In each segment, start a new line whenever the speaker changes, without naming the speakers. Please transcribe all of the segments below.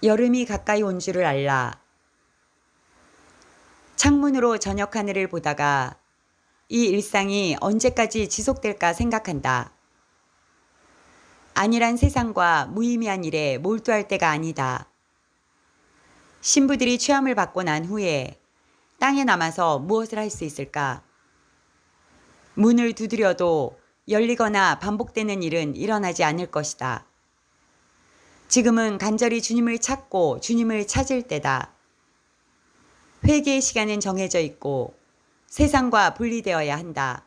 여름이 가까이 온 줄을 알라. 창문으로 저녁 하늘을 보다가 이 일상이 언제까지 지속될까 생각한다. 안일한 세상과 무의미한 일에 몰두할 때가 아니다. 신부들이 취함을 받고 난 후에 땅에 남아서 무엇을 할 수 있을까? 문을 두드려도 열리거나 반복되는 일은 일어나지 않을 것이다. 지금은 간절히 주님을 찾고 주님을 찾을 때다. 회개의 시간은 정해져 있고 세상과 분리되어야 한다.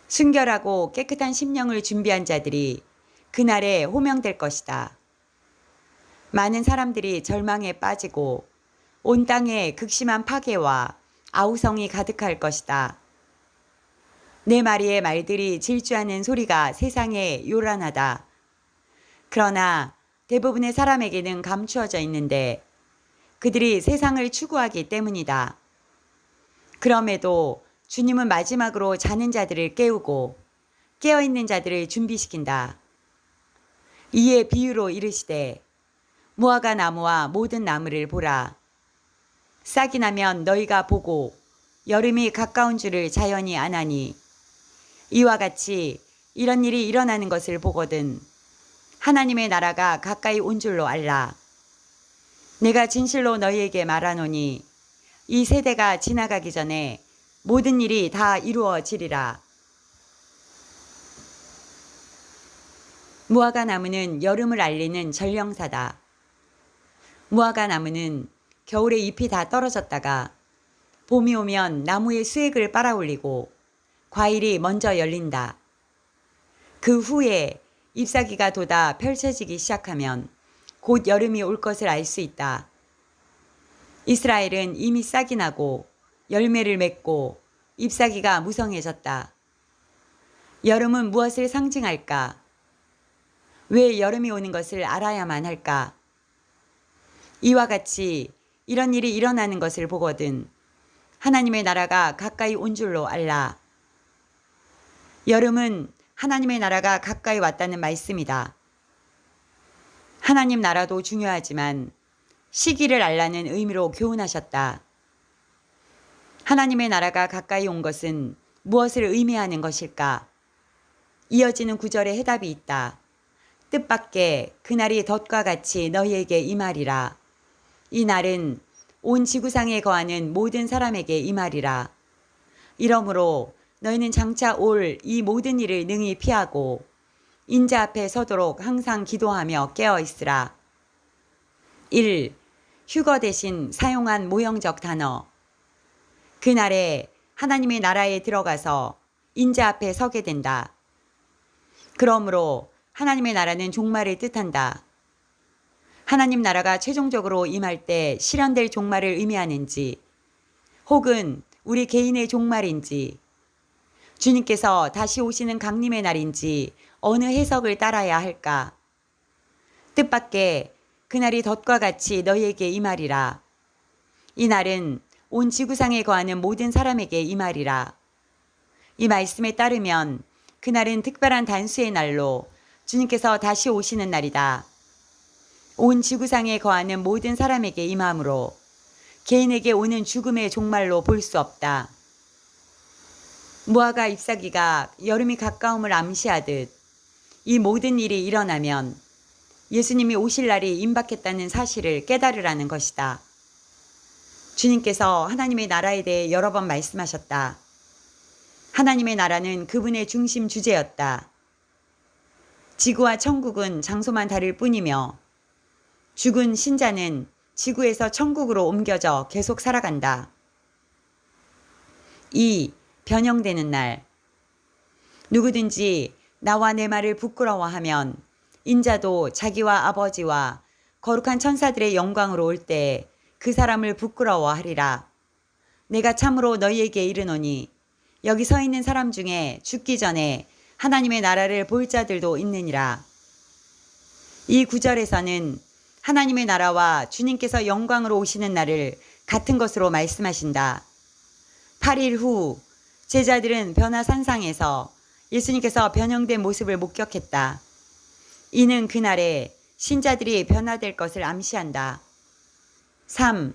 순결하고 깨끗한 심령을 준비한 자들이 그날에 호명될 것이다. 많은 사람들이 절망에 빠지고 온 땅에 극심한 파괴와 아우성이 가득할 것이다. 네 마리의 말들이 질주하는 소리가 세상에 요란하다. 그러나 대부분의 사람에게는 감추어져 있는데 그들이 세상을 추구하기 때문이다. 그럼에도 주님은 마지막으로 자는 자들을 깨우고 깨어있는 자들을 준비시킨다. 이에 비유로 이르시되 무화과 나무와 모든 나무를 보라. 싹이 나면 너희가 보고 여름이 가까운 줄을 자연히 아나니 이와 같이 이런 일이 일어나는 것을 보거든 하나님의 나라가 가까이 온 줄로 알라. 내가 진실로 너희에게 말하노니 이 세대가 지나가기 전에 모든 일이 다 이루어지리라. 무화과 나무는 여름을 알리는 전령사다. 무화과 나무는 겨울에 잎이 다 떨어졌다가 봄이 오면 나무의 수액을 빨아올리고 과일이 먼저 열린다. 그 후에 잎사귀가 돋아 펼쳐지기 시작하면 곧 여름이 올 것을 알 수 있다. 이스라엘은 이미 싹이 나고 열매를 맺고 잎사귀가 무성해졌다. 여름은 무엇을 상징할까? 왜 여름이 오는 것을 알아야만 할까? 이와 같이 이런 일이 일어나는 것을 보거든 하나님의 나라가 가까이 온 줄로 알라. 여름은 하나님의 나라가 가까이 왔다는 말씀이다. 하나님 나라도 중요하지만 시기를 알라는 의미로 교훈하셨다. 하나님의 나라가 가까이 온 것은 무엇을 의미하는 것일까? 이어지는 구절에 해답이 있다. 뜻밖의 그날이 덫과 같이 너희에게 임하리라. 이 날은 온 지구상에 거하는 모든 사람에게 임하리라. 이러므로 너희는 장차 올 이 모든 일을 능히 피하고 인자 앞에 서도록 항상 기도하며 깨어 있으라. 1. 휴거 대신 사용한 모형적 단어. 그날에 하나님의 나라에 들어가서 인자 앞에 서게 된다. 그러므로 하나님의 나라는 종말을 뜻한다. 하나님 나라가 최종적으로 임할 때 실현될 종말을 의미하는지 혹은 우리 개인의 종말인지 주님께서 다시 오시는 강림의 날인지 어느 해석을 따라야 할까? 뜻밖의 그날이 덫과 같이 너희에게 임하리라. 이 날은 온 지구상에 거하는 모든 사람에게 임하리라. 이 말씀에 따르면 그날은 특별한 단수의 날로 주님께서 다시 오시는 날이다. 온 지구상에 거하는 모든 사람에게 임하므로 개인에게 오는 죽음의 종말로 볼 수 없다. 무화과 잎사귀가 여름이 가까움을 암시하듯 이 모든 일이 일어나면 예수님이 오실 날이 임박했다는 사실을 깨달으라는 것이다. 주님께서 하나님의 나라에 대해 여러 번 말씀하셨다. 하나님의 나라는 그분의 중심 주제였다. 지구와 천국은 장소만 다를 뿐이며 죽은 신자는 지구에서 천국으로 옮겨져 계속 살아간다. 2. 변형되는 날. 누구든지 나와 내 말을 부끄러워하면 인자도 자기와 아버지와 거룩한 천사들의 영광으로 올 때 그 사람을 부끄러워하리라. 내가 참으로 너희에게 이르노니 여기 서 있는 사람 중에 죽기 전에 하나님의 나라를 볼 자들도 있느니라. 이 구절에서는 하나님의 나라와 주님께서 영광으로 오시는 날을 같은 것으로 말씀하신다. 8일 후 제자들은 변화산상에서 예수님께서 변형된 모습을 목격했다. 이는 그날에 신자들이 변화될 것을 암시한다. 3.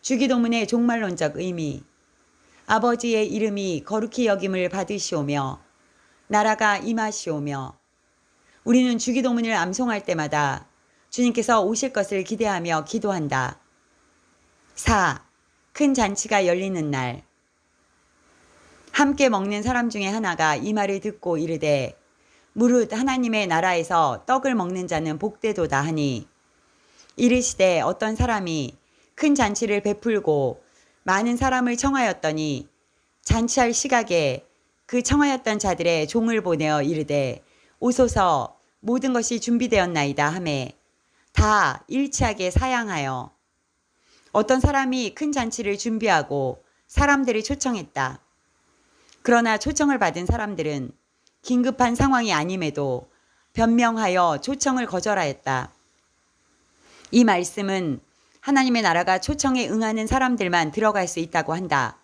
주기도문의 종말론적 의미. 아버지의 이름이 거룩히 여김을 받으시오며 나라가 임하시오며. 우리는 주기도문을 암송할 때마다 주님께서 오실 것을 기대하며 기도한다. 4. 큰 잔치가 열리는 날. 함께 먹는 사람 중에 하나가 이 말을 듣고 이르되 무릇 하나님의 나라에서 떡을 먹는 자는 복되도다 하니, 이르시되 어떤 사람이 큰 잔치를 베풀고 많은 사람을 청하였더니 잔치할 시각에 그 청하였던 자들의 종을 보내어 이르되 오소서 모든 것이 준비되었나이다 하매 다 일치하게 사양하여. 어떤 사람이 큰 잔치를 준비하고 사람들을 초청했다. 그러나 초청을 받은 사람들은 긴급한 상황이 아님에도 변명하여 초청을 거절하였다. 이 말씀은 하나님의 나라가 초청에 응하는 사람들만 들어갈 수 있다고 한다.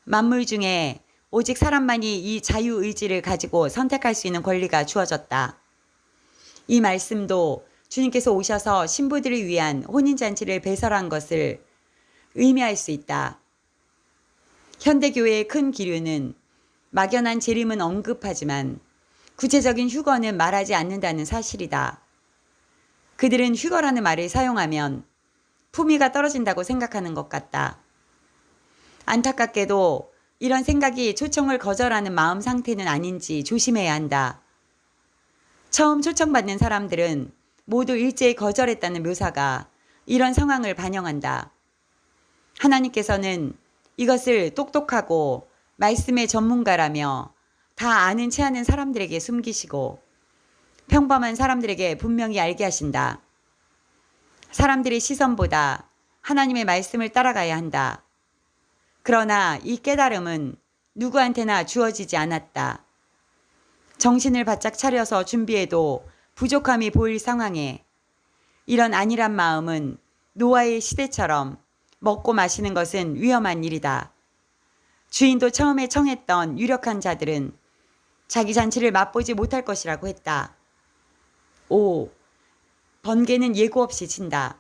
만물 중에 오직 사람만이 이 자유의지를 가지고 선택할 수 있는 권리가 주어졌다. 이 말씀도 주님께서 오셔서 신부들을 위한 혼인잔치를 배설한 것을 의미할 수 있다. 현대교회의 큰 기류는 막연한 재림은 언급하지만 구체적인 휴거는 말하지 않는다는 사실이다. 그들은 휴거라는 말을 사용하면 품위가 떨어진다고 생각하는 것 같다. 안타깝게도 이런 생각이 초청을 거절하는 마음 상태는 아닌지 조심해야 한다. 처음 초청받는 사람들은 모두 일제히 거절했다는 묘사가 이런 상황을 반영한다. 하나님께서는 이것을 똑똑하고 말씀의 전문가라며 다 아는 체 하는 사람들에게 숨기시고 평범한 사람들에게 분명히 알게 하신다. 사람들의 시선보다 하나님의 말씀을 따라가야 한다. 그러나 이 깨달음은 누구한테나 주어지지 않았다. 정신을 바짝 차려서 준비해도 부족함이 보일 상황에 이런 안일한 마음은 노아의 시대처럼 먹고 마시는 것은 위험한 일이다. 주인도 처음에 청했던 유력한 자들은 자기 잔치를 맛보지 못할 것이라고 했다. 5. 번개는 예고 없이 친다.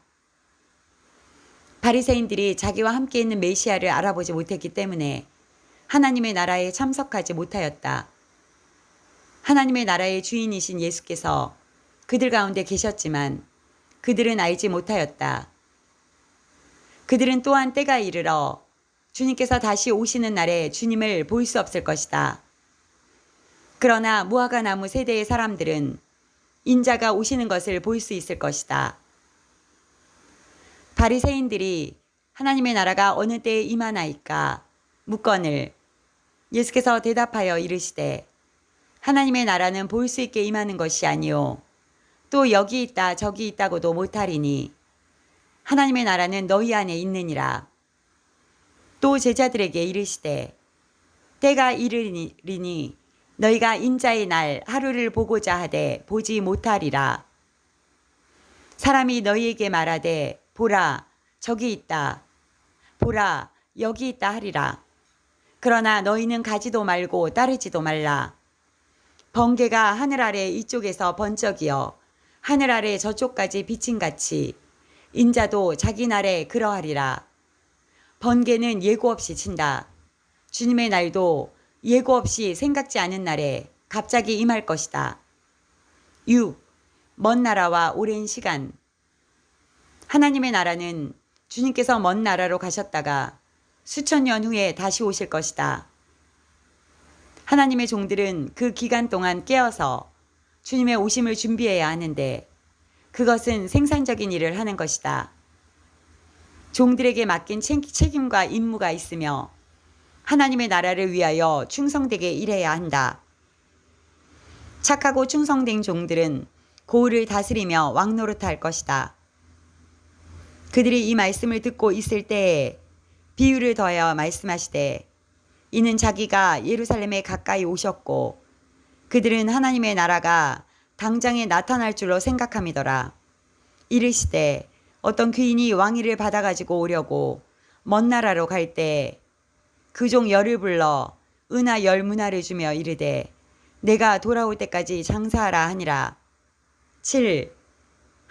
바리새인들이 자기와 함께 있는 메시아를 알아보지 못했기 때문에 하나님의 나라에 참석하지 못하였다. 하나님의 나라의 주인이신 예수께서 그들 가운데 계셨지만 그들은 알지 못하였다. 그들은 또한 때가 이르러 주님께서 다시 오시는 날에 주님을 볼 수 없을 것이다. 그러나 무화과 나무 세대의 사람들은 인자가 오시는 것을 볼 수 있을 것이다. 바리새인들이 하나님의 나라가 어느 때에 임하나이까 묻거늘 예수께서 대답하여 이르시되 하나님의 나라는 볼 수 있게 임하는 것이 아니요 또 여기 있다 저기 있다고도 못하리니 하나님의 나라는 너희 안에 있느니라. 또 제자들에게 이르시되 때가 이르리니 너희가 인자의 날 하루를 보고자 하되 보지 못하리라. 사람이 너희에게 말하되 보라 저기 있다 보라 여기 있다 하리라. 그러나 너희는 가지도 말고 따르지도 말라. 번개가 하늘 아래 이쪽에서 번쩍이어 하늘 아래 저쪽까지 비침같이 인자도 자기 날에 그러하리라. 번개는 예고 없이 친다. 주님의 날도 예고 없이 생각지 않은 날에 갑자기 임할 것이다. 6. 먼 나라와 오랜 시간. 하나님의 나라는 주님께서 먼 나라로 가셨다가 수천 년 후에 다시 오실 것이다. 하나님의 종들은 그 기간 동안 깨어서 주님의 오심을 준비해야 하는데 그것은 생산적인 일을 하는 것이다. 종들에게 맡긴 책임과 임무가 있으며 하나님의 나라를 위하여 충성되게 일해야 한다. 착하고 충성된 종들은 고을을 다스리며 왕노릇할 것이다. 그들이 이 말씀을 듣고 있을 때에 비유를 더하여 말씀하시되 이는 자기가 예루살렘에 가까이 오셨고 그들은 하나님의 나라가 당장에 나타날 줄로 생각함이더라. 이르시되 어떤 귀인이 왕위를 받아가지고 오려고 먼 나라로 갈 때 그 종 열을 불러 은하 10문화를 주며 이르되 내가 돌아올 때까지 장사하라 하니라. 7.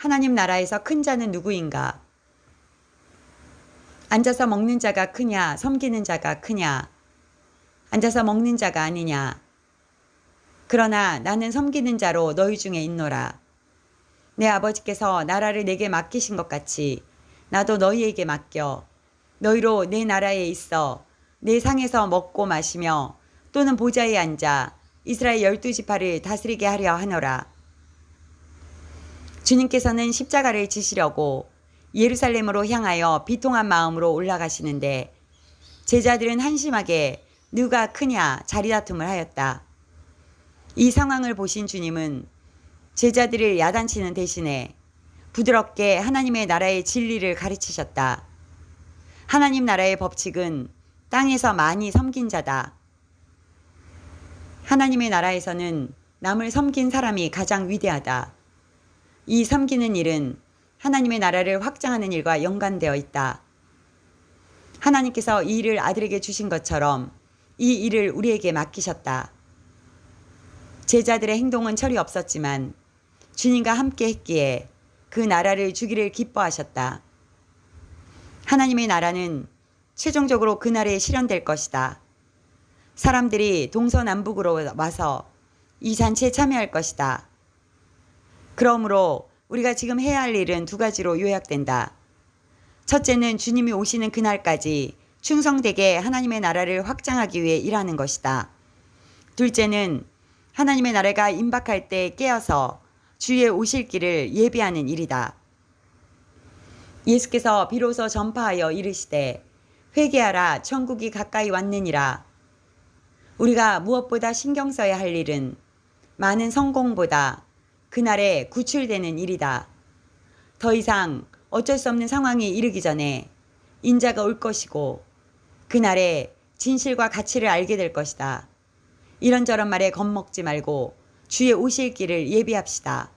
하나님 나라에서 큰 자는 누구인가? 앉아서 먹는 자가 크냐, 섬기는 자가 크냐? 앉아서 먹는 자가 아니냐? 그러나 나는 섬기는 자로 너희 중에 있노라. 내 아버지께서 나라를 내게 맡기신 것 같이 나도 너희에게 맡겨 너희로 내 나라에 있어 내 상에서 먹고 마시며 또는 보좌에 앉아 이스라엘 12지파를 다스리게 하려 하노라. 주님께서는 십자가를 지시려고 예루살렘으로 향하여 비통한 마음으로 올라가시는데 제자들은 한심하게 누가 크냐 자리다툼을 하였다. 이 상황을 보신 주님은 제자들을 야단치는 대신에 부드럽게 하나님의 나라의 진리를 가르치셨다. 하나님 나라의 법칙은 땅에서 많이 섬긴 자다. 하나님의 나라에서는 남을 섬긴 사람이 가장 위대하다. 이 섬기는 일은 하나님의 나라를 확장하는 일과 연관되어 있다. 하나님께서 이 일을 아들에게 주신 것처럼 이 일을 우리에게 맡기셨다. 제자들의 행동은 철이 없었지만 주님과 함께 했기에 그 나라를 주기를 기뻐하셨다. 하나님의 나라는 최종적으로 그날에 실현될 것이다. 사람들이 동서남북으로 와서 이 잔치에 참여할 것이다. 그러므로 우리가 지금 해야 할 일은 두 가지로 요약된다. 첫째는 주님이 오시는 그날까지 충성되게 하나님의 나라를 확장하기 위해 일하는 것이다. 둘째는 하나님의 나라가 임박할 때 깨어서 주의 오실 길을 예비하는 일이다. 예수께서 비로소 전파하여 이르시되 회개하라 천국이 가까이 왔느니라. 우리가 무엇보다 신경 써야 할 일은 많은 성공보다 그날에 구출되는 일이다. 더 이상 어쩔 수 없는 상황이 이르기 전에 인자가 올 것이고 그날에 진실과 가치를 알게 될 것이다. 이런저런 말에 겁먹지 말고 주의 오실 길을 예비합시다.